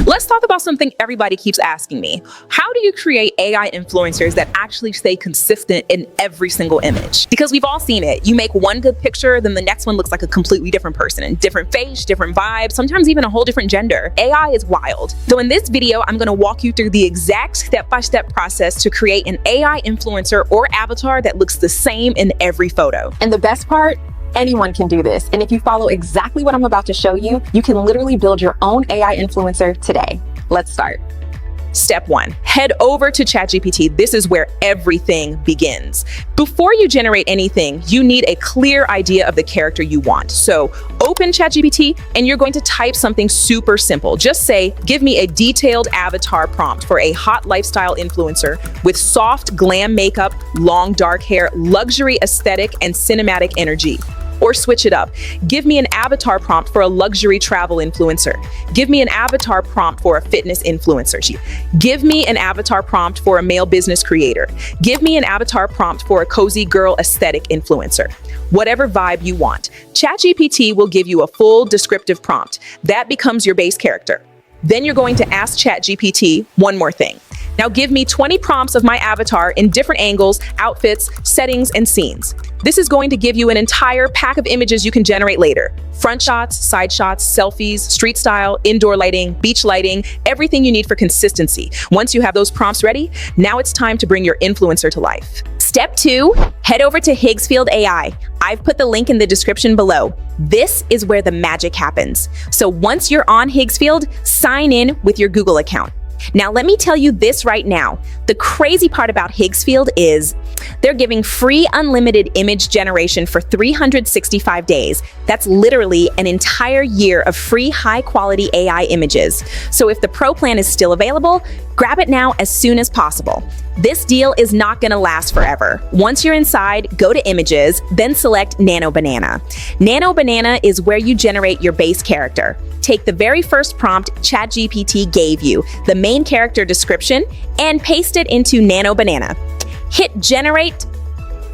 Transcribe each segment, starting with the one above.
Let's talk about something everybody keeps asking me. How do you create AI influencers that actually stay consistent in every single image? Because we've all seen it. You make one good picture, then the next one looks like a completely different person. Different face, different vibe, sometimes even a whole different gender. AI is wild. So in this video, I'm gonna walk you through the exact step-by-step process to create an AI influencer or avatar that looks the same in every photo. And the best part? Anyone can do this. And if you follow exactly what I'm about to show you, you can literally build your own AI influencer today. Let's start. Step 1, head over to ChatGPT. This is where everything begins. Before you generate anything, you need a clear idea of the character you want. So open ChatGPT and you're going to type something super simple. Just say, give me a detailed avatar prompt for a hot lifestyle influencer with soft glam makeup, long dark hair, luxury aesthetic, and cinematic energy. Or switch it up. Give me an avatar prompt for a luxury travel influencer. Give me an avatar prompt for a fitness influencer. Give me an avatar prompt for a male business creator. Give me an avatar prompt for a cozy girl aesthetic influencer. Whatever vibe you want. ChatGPT will give you a full descriptive prompt. That becomes your base character. Then you're going to ask ChatGPT one more thing. Now give me 20 prompts of my avatar in different angles, outfits, settings, and scenes. This is going to give you an entire pack of images you can generate later. Front shots, side shots, selfies, street style, indoor lighting, beach lighting, everything you need for consistency. Once you have those prompts ready, now it's time to bring your influencer to life. Step 2, head over to Higgsfield AI. I've put the link in the description below. This is where the magic happens. So once you're on Higgsfield, sign in with your Google account. Now, let me tell you this right now. The crazy part about Higgsfield is they're giving free unlimited image generation for 365 days. That's literally an entire year of free high-quality AI images. So if the Pro plan is still available, grab it now as soon as possible. This deal is not gonna last forever. Once you're inside, go to Images, then select Nano Banana. Nano Banana is where you generate your base character. Take the very first prompt ChatGPT gave you, the main character description, and paste it into Nano Banana. Hit Generate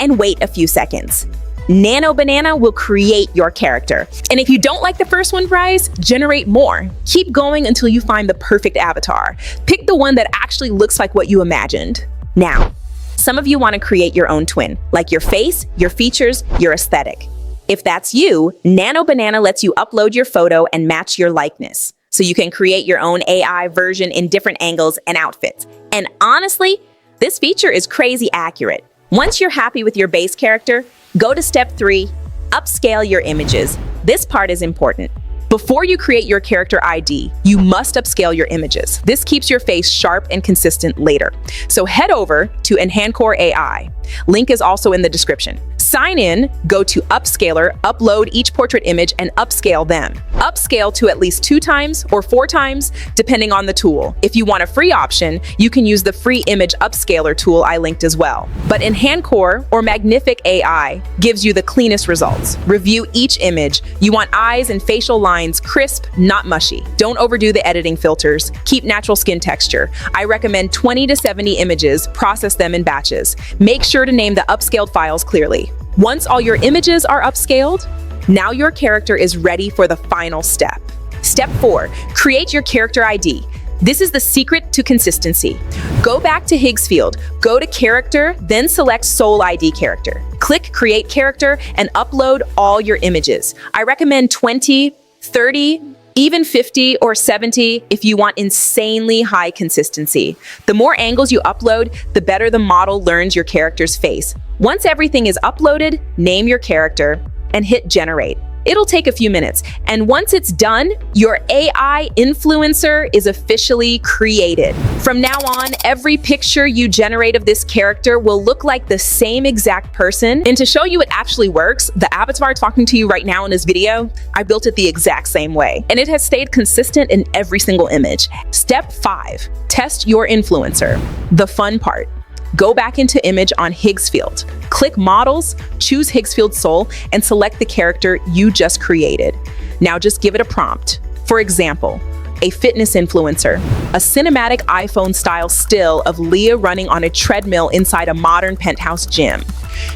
and wait a few seconds. Nano Banana will create your character. And if you don't like the first one, Bryce, generate more. Keep going until you find the perfect avatar. Pick the one that actually looks like what you imagined. Now, some of you want to create your own twin, like your face, your features, your aesthetic. If that's you, Nano Banana lets you upload your photo and match your likeness. So you can create your own AI version in different angles and outfits. And honestly, this feature is crazy accurate. Once you're happy with your base character, go to step 3, upscale your images. This part is important. Before you create your character ID, you must upscale your images. This keeps your face sharp and consistent later. So head over to Enhancor AI. Link is also in the description. Sign in, go to Upscaler, upload each portrait image, and upscale them. Upscale to at least 2 times or 4 times, depending on the tool. If you want a free option, you can use the free image upscaler tool I linked as well. But Enhancor or Magnific AI gives you the cleanest results. Review each image. You want eyes and facial lines crisp, not mushy. Don't overdo the editing filters. Keep natural skin texture. I recommend 20 to 70 images, process them in batches. Make sure to name the upscaled files clearly. Once all your images are upscaled, now your character is ready for the final step. Step 4, create your character ID. This is the secret to consistency. Go back to Higgsfield, go to Character, then select Sole ID Character. Click Create Character and upload all your images. I recommend 20, 30, even 50 or 70 if you want insanely high consistency. The more angles you upload, the better the model learns your character's face. Once everything is uploaded, name your character and hit Generate. It'll take a few minutes, and once it's done, your AI influencer is officially created. From now on, every picture you generate of this character will look like the same exact person. And to show you it actually works, the avatar talking to you right now in this video, I built it the exact same way, and it has stayed consistent in every single image. Step 5, test your influencer. The fun part. Go back into Image on Higgsfield. Click Models, choose Higgsfield Soul, and select the character you just created. Now just give it a prompt. For example, a fitness influencer, a cinematic iPhone-style still of Leah running on a treadmill inside a modern penthouse gym.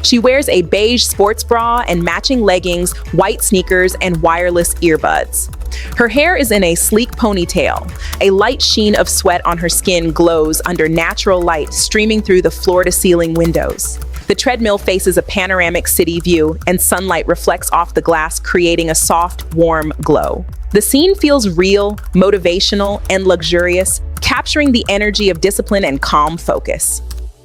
She wears a beige sports bra and matching leggings, white sneakers, and wireless earbuds. Her hair is in a sleek ponytail. A light sheen of sweat on her skin glows under natural light streaming through the floor-to-ceiling windows. The treadmill faces a panoramic city view, and sunlight reflects off the glass, creating a soft, warm glow. The scene feels real, motivational, and luxurious, capturing the energy of discipline and calm focus.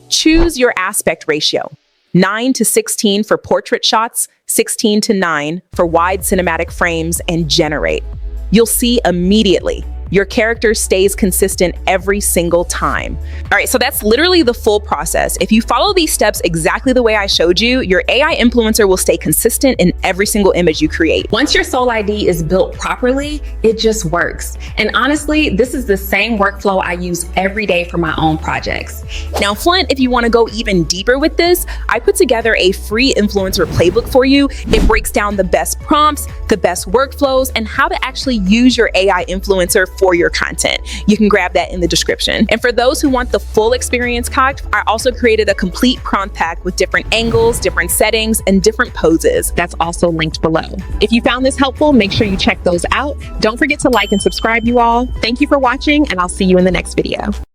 Choose your aspect ratio. 9:16 for portrait shots, 16:9 for wide cinematic frames, and generate. You'll see immediately your character stays consistent every single time. All right, so that's literally the full process. If you follow these steps exactly the way I showed you, your AI influencer will stay consistent in every single image you create. Once your Soul ID is built properly, it just works. And honestly, this is the same workflow I use every day for my own projects. Now, Flint, if you want to go even deeper with this, I put together a free influencer playbook for you. It breaks down the best prompts, the best workflows, and how to actually use your AI influencer for your content. You can grab that in the description. And for those who want the full experience cocked, I also created a complete prompt pack with different angles, different settings, and different poses. That's also linked below. If you found this helpful, make sure you check those out. Don't forget to like and subscribe, you all. Thank you for watching, and I'll see you in the next video.